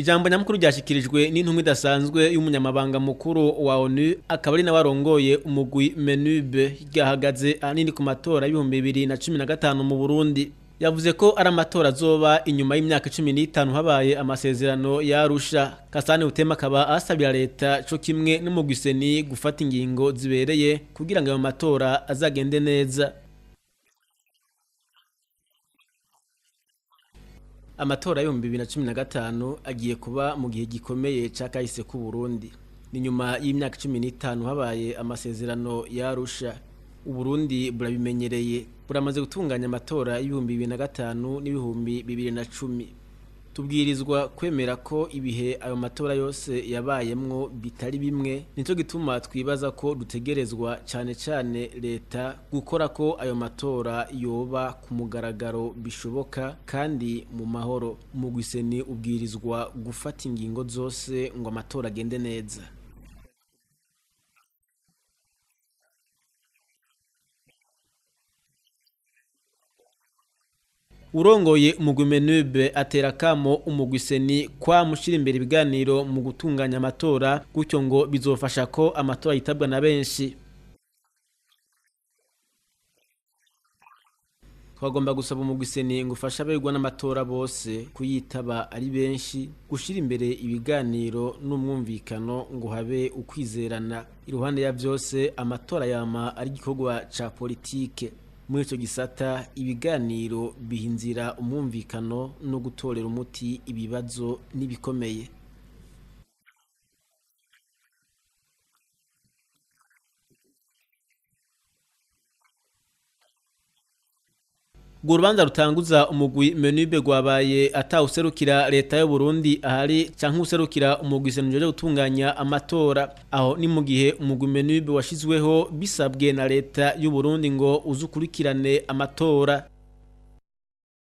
Ijambo nyamukuru ryashikirijwe n'intumwa idasanzwe y'umunyamabanga mukuru wa ONU akaba ari nawarongoye umugwi MENUB ryahagaze ahanini ku matora y'ibihumbi 2015 mu Burundi. Yavuze ko ari amatora azoba inyuma y'imyaka 15 habaye amasezerano ya Arusha. Kasane Utema akaba asabira leta cyo kimwe n'umugwi seni gufata ingingo zibereye kugira ngo ayo matora azagende neza. Amatora y'ibihumbi 2015 agiye kuba mu gihe gikomeye cakahise ku Burundi. Ni nyuma y'imyaka 15 habaye amasezerano ya Arusha. Uburundi burabimenyereye buramaze gutunganya amatora y'ibihumbi 2005 n'ibihumbi 2010. Tubwirizwa kwemera ko ibihe ayo matora yose yabayemwo bitari bimwe, nico gituma twibaza ko dutegerezwa cyane leta gukora ko ayo matora yoba ku mugaragaro bishoboka kandi mu mahoro. Umugwi seni ubwirizwa gufata ingingo zose ngo amatora agende neza. Urongoye umugwi MENUB atera kamo umugwi seni kwa mushira imbere ibiganiro mu gutunganya amatora gutyo ngo bizofasha ko amatora yitabwa na benshi. Twagomba gusaba umugwi seni ngo ufasha abegwa n'amatora bose kuyitaba ari benshi, gushira imbere ibiganiro n'umwumvikano ngo habe ukwizerana. Iruhande ya byose amatora yama ari gikorwa ca politike. Muri ico gisata ibiganiro bihinzira umwumvikano no gutorera umuti ibibazo nibikomeye. Gurubanza rutanguza umugwi MENUB gwabaye atawuserukira leta y'u Burundi ahari canke userukira umugwi senuje gutunganya amatora. Aho ni mu gihe umugwi MENUB washizweho bisabwe na leta y'u Burundi ngo uzukurikirane amatora.